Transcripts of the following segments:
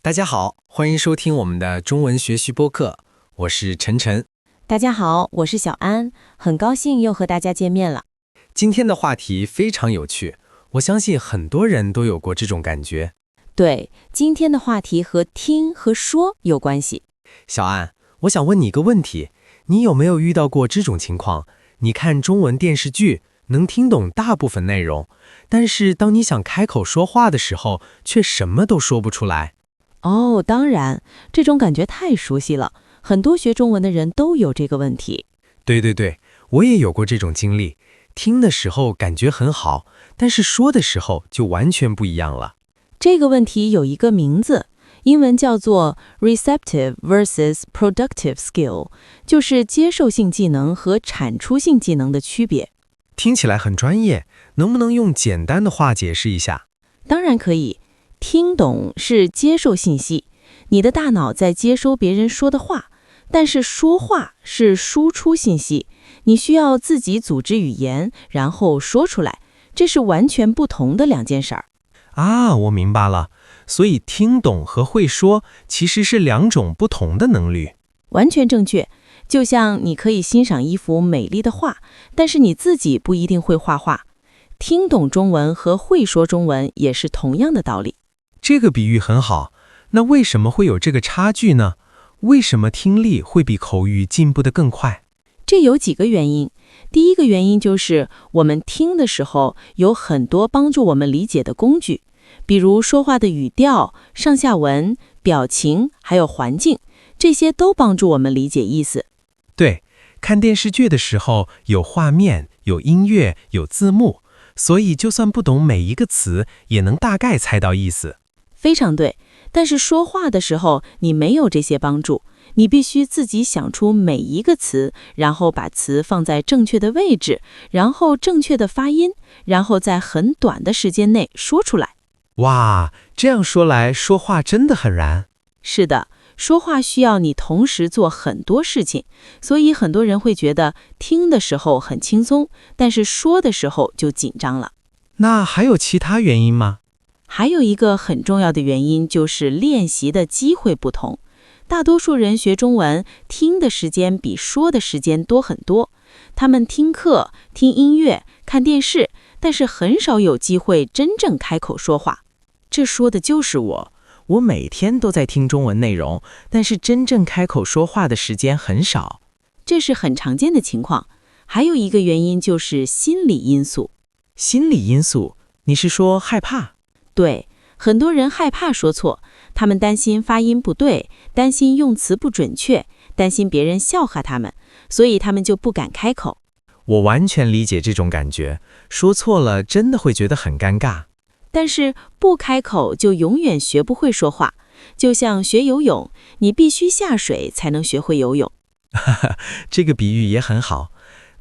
大家好，欢迎收听我们的中文学习播客，我是晨晨。大家好，我是小安，很高兴又和大家见面了。今天的话题非常有趣，我相信很多人都有过这种感觉。对，今天的话题和听和说有关系。小安，我想问你一个问题，你有没有遇到过这种情况？你看中文电视剧，能听懂大部分内容，但是当你想开口说话的时候，却什么都说不出来。哦，当然，这种感觉太熟悉了，很多学中文的人都有这个问题。对，我也有过这种经历，听的时候感觉很好，但是说的时候就完全不一样了。这个问题有一个名字，英文叫做 receptive versus productive skill， 就是接受性技能和产出性技能的区别。听起来很专业，能不能用简单的话解释一下？当然可以。听懂是接受信息，你的大脑在接收别人说的话，但是说话是输出信息，你需要自己组织语言，然后说出来，这是完全不同的两件事儿。啊，我明白了。所以听懂和会说其实是两种不同的能力。完全正确。就像你可以欣赏一幅美丽的画，但是你自己不一定会画画。听懂中文和会说中文也是同样的道理。这个比喻很好。那为什么会有这个差距呢？为什么听力会比口语进步得更快？这有几个原因。第一个原因就是我们听的时候有很多帮助我们理解的工具，比如说话的语调、上下文、表情，还有环境，这些都帮助我们理解意思。对，看电视剧的时候有画面、有音乐、有字幕，所以就算不懂每一个词，也能大概猜到意思。非常对，但是说话的时候你没有这些帮助，你必须自己想出每一个词，然后把词放在正确的位置，然后正确的发音，然后在很短的时间内说出来。哇，这样说来，说话真的很难。是的，说话需要你同时做很多事情，所以很多人会觉得听的时候很轻松，但是说的时候就紧张了。那还有其他原因吗？还有一个很重要的原因就是练习的机会不同。大多数人学中文，听的时间比说的时间多很多。他们听课、听音乐、看电视，但是很少有机会真正开口说话。这说的就是我每天都在听中文内容，但是真正开口说话的时间很少。这是很常见的情况。还有一个原因就是心理因素。心理因素，你是说害怕？对，很多人害怕说错，他们担心发音不对，担心用词不准确，担心别人笑话他们，所以他们就不敢开口。我完全理解这种感觉，说错了真的会觉得很尴尬。但是不开口就永远学不会说话，就像学游泳，你必须下水才能学会游泳。这个比喻也很好。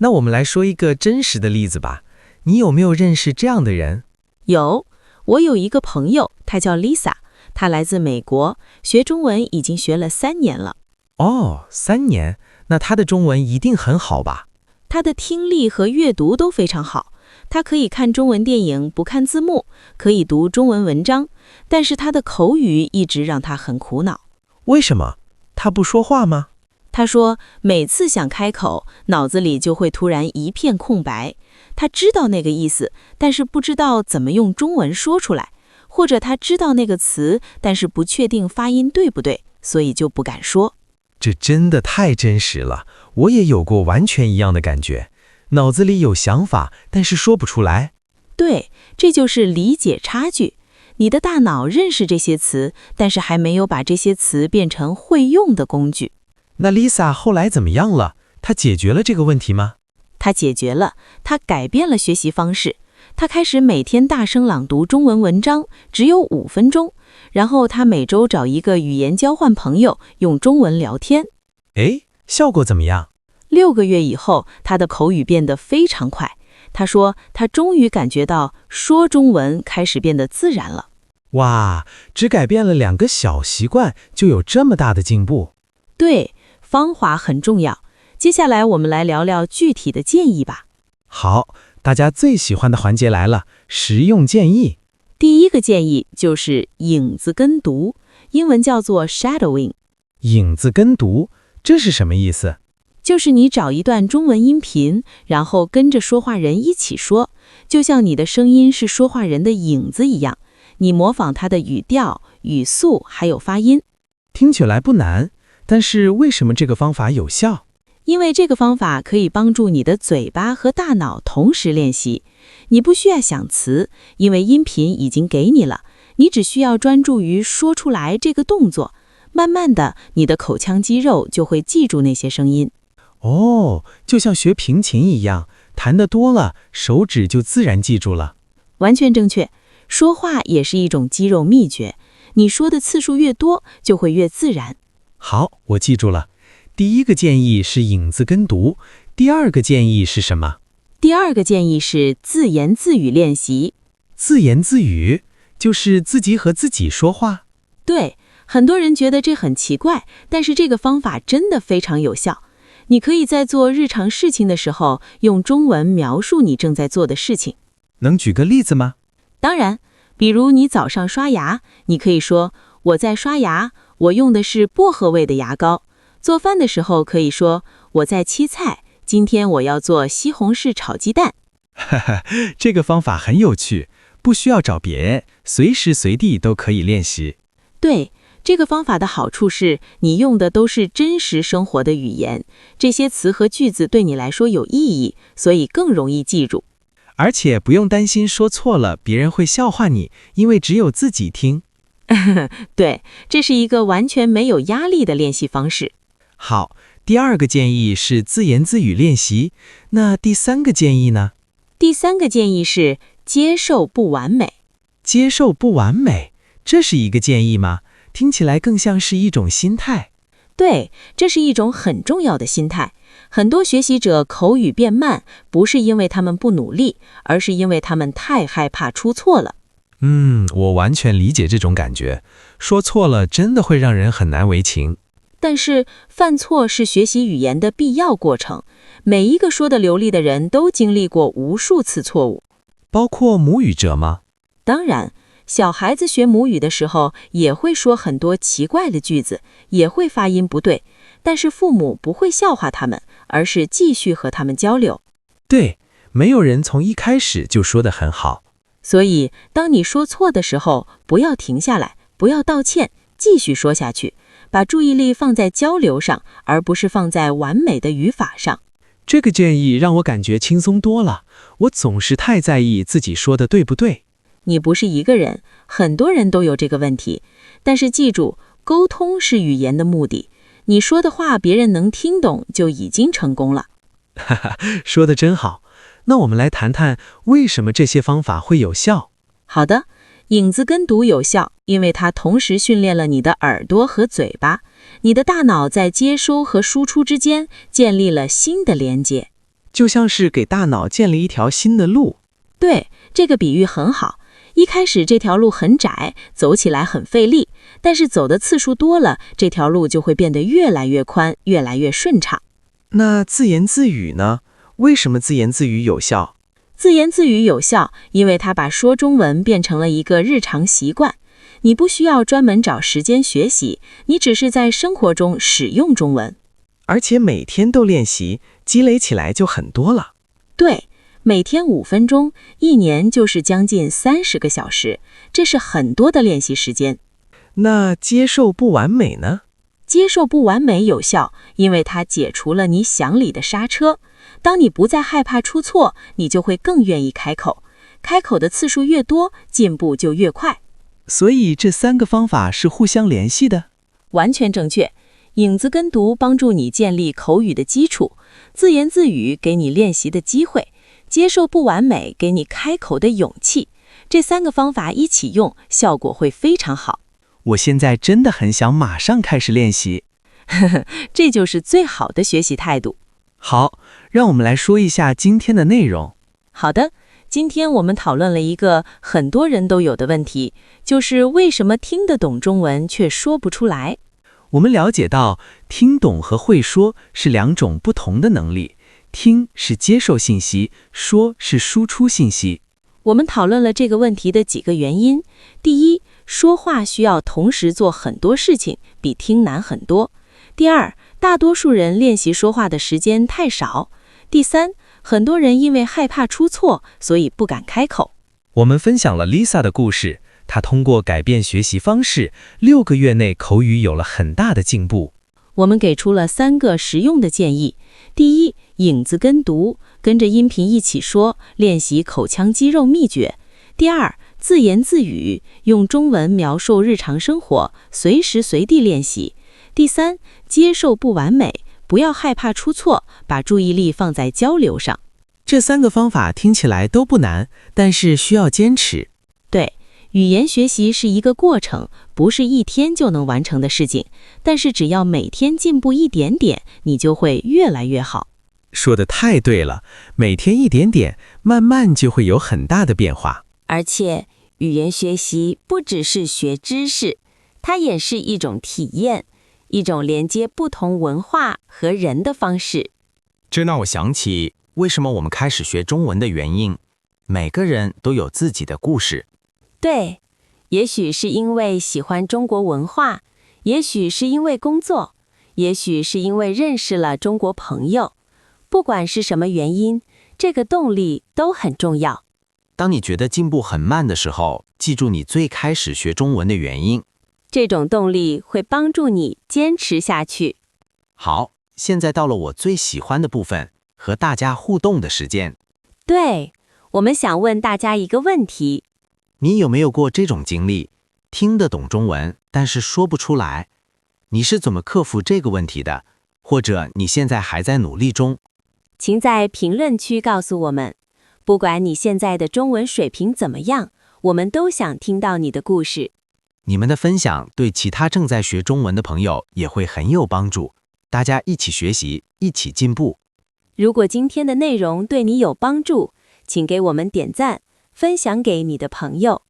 那我们来说一个真实的例子吧。你有没有认识这样的人？有，我有一个朋友，她叫 Lisa， 她来自美国，学中文已经学了3年了。哦，3年，那他的中文一定很好吧？她的听力和阅读都非常好，她可以看中文电影不看字幕，可以读中文文章，但是她的口语一直让她很苦恼。为什么？他不说话吗？她说每次想开口，脑子里就会突然一片空白。她知道那个意思，但是不知道怎么用中文说出来，或者她知道那个词，但是不确定发音对不对，所以就不敢说。这真的太真实了，我也有过完全一样的感觉，脑子里有想法，但是说不出来。对，这就是理解差距。你的大脑认识这些词，但是还没有把这些词变成会用的工具。那 Lisa 后来怎么样了？她解决了这个问题吗？她解决了，她改变了学习方式。她开始每天大声朗读中文文章，只有5分钟。然后她每周找一个语言交换朋友，用中文聊天。诶，效果怎么样？6个月以后，她的口语变得非常快。她说，她终于感觉到说中文开始变得自然了。哇，只改变了2个小习惯，就有这么大的进步。对，方法很重要。接下来我们来聊聊具体的建议吧。好，大家最喜欢的环节来了，实用建议。第一个建议就是影子跟读，英文叫做 shadowing。影子跟读，这是什么意思？就是你找一段中文音频，然后跟着说话人一起说，就像你的声音是说话人的影子一样，你模仿他的语调、语速还有发音。听起来不难，但是为什么这个方法有效？因为这个方法可以帮助你的嘴巴和大脑同时练习，你不需要想词，因为音频已经给你了，你只需要专注于说出来这个动作，慢慢的，你的口腔肌肉就会记住那些声音。哦，就像学平琴一样，弹得多了，手指就自然记住了。完全正确，说话也是一种肌肉秘诀，你说的次数越多，就会越自然。好，我记住了。第一个建议是影子跟读，第二个建议是什么？第二个建议是自言自语练习。自言自语，就是自己和自己说话。对，很多人觉得这很奇怪，但是这个方法真的非常有效。你可以在做日常事情的时候，用中文描述你正在做的事情。能举个例子吗？当然，比如你早上刷牙，你可以说我在刷牙，我用的是薄荷味的牙膏。做饭的时候可以说我在切菜，今天我要做西红柿炒鸡蛋。哈哈，这个方法很有趣，不需要找别人，随时随地都可以练习。对，这个方法的好处是你用的都是真实生活的语言，这些词和句子对你来说有意义，所以更容易记住。而且不用担心说错了，别人会笑话你，因为只有自己听。对，这是一个完全没有压力的练习方式。好，第二个建议是自言自语练习，那第三个建议呢？第三个建议是接受不完美。接受不完美，这是一个建议吗？听起来更像是一种心态。对，这是一种很重要的心态。很多学习者口语变慢，不是因为他们不努力，而是因为他们太害怕出错了。我完全理解这种感觉，说错了真的会让人很难为情。但是犯错是学习语言的必要过程，每一个说得流利的人都经历过无数次错误。包括母语者吗？当然，小孩子学母语的时候也会说很多奇怪的句子，也会发音不对，但是父母不会笑话他们，而是继续和他们交流。对，没有人从一开始就说得很好。所以，当你说错的时候，不要停下来，不要道歉，继续说下去，把注意力放在交流上，而不是放在完美的语法上。这个建议让我感觉轻松多了，我总是太在意自己说的对不对。你不是一个人，很多人都有这个问题。但是记住，沟通是语言的目的，你说的话别人能听懂就已经成功了。哈哈，说得真好。那我们来谈谈为什么这些方法会有效。好的，影子跟读有效，因为它同时训练了你的耳朵和嘴巴，你的大脑在接收和输出之间建立了新的连接，就像是给大脑建立一条新的路。对，这个比喻很好。一开始这条路很窄，走起来很费力，但是走的次数多了，这条路就会变得越来越宽，越来越顺畅。那自言自语呢？为什么自言自语有效？自言自语有效，因为它把说中文变成了一个日常习惯。你不需要专门找时间学习，你只是在生活中使用中文。而且每天都练习，积累起来就很多了。对，每天5分钟，一年就是将近30个小时，这是很多的练习时间。那接受不完美呢？接受不完美有效，因为它解除了你想里的刹车。当你不再害怕出错，你就会更愿意开口。开口的次数越多，进步就越快。所以这3个方法是互相联系的。完全正确。影子跟读帮助你建立口语的基础，自言自语给你练习的机会，接受不完美给你开口的勇气。这3个方法一起用，效果会非常好。我现在真的很想马上开始练习。这就是最好的学习态度。好，让我们来说一下今天的内容。好的，今天我们讨论了一个很多人都有的问题，就是为什么听得懂中文却说不出来。我们了解到，听懂和会说是2种不同的能力，听是接受信息，说是输出信息。我们讨论了这个问题的几个原因。第一，说话需要同时做很多事情，比听难很多。第二，大多数人练习说话的时间太少。第三，很多人因为害怕出错，所以不敢开口。我们分享了 Lisa 的故事，她通过改变学习方式，6个月内口语有了很大的进步。我们给出了3个实用的建议。第一，影子跟读，跟着音频一起说，练习口腔肌肉秘诀。第二，自言自语，用中文描述日常生活，随时随地练习。第三，接受不完美，不要害怕出错，把注意力放在交流上。这3个方法听起来都不难，但是需要坚持。对，语言学习是一个过程，不是一天就能完成的事情，但是只要每天进步一点点，你就会越来越好。说得太对了，每天一点点，慢慢就会有很大的变化。而且，语言学习不只是学知识，它也是一种体验，一种连接不同文化和人的方式。这让我想起为什么我们开始学中文的原因。每个人都有自己的故事。对，也许是因为喜欢中国文化，也许是因为工作，也许是因为认识了中国朋友。不管是什么原因，这个动力都很重要。当你觉得进步很慢的时候，记住你最开始学中文的原因。这种动力会帮助你坚持下去。好，现在到了我最喜欢的部分，和大家互动的时间。对，我们想问大家一个问题。你有没有过这种经历？听得懂中文，但是说不出来。你是怎么克服这个问题的？或者你现在还在努力中？请在评论区告诉我们。不管你现在的中文水平怎么样，我们都想听到你的故事。你们的分享对其他正在学中文的朋友也会很有帮助。大家一起学习，一起进步。如果今天的内容对你有帮助，请给我们点赞，分享给你的朋友。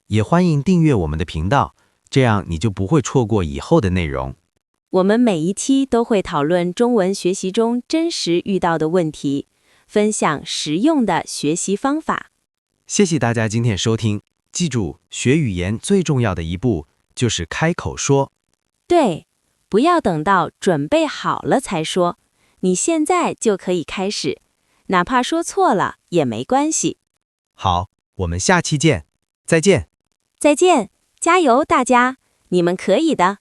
也欢迎订阅我们的频道，这样你就不会错过以后的内容。我们每一期都会讨论中文学习中真实遇到的问题，分享实用的学习方法。谢谢大家今天收听。记住，学语言最重要的一步就是开口说。对，不要等到准备好了才说，你现在就可以开始，哪怕说错了也没关系。好，我们下期见，再见。再见，加油大家，你们可以的。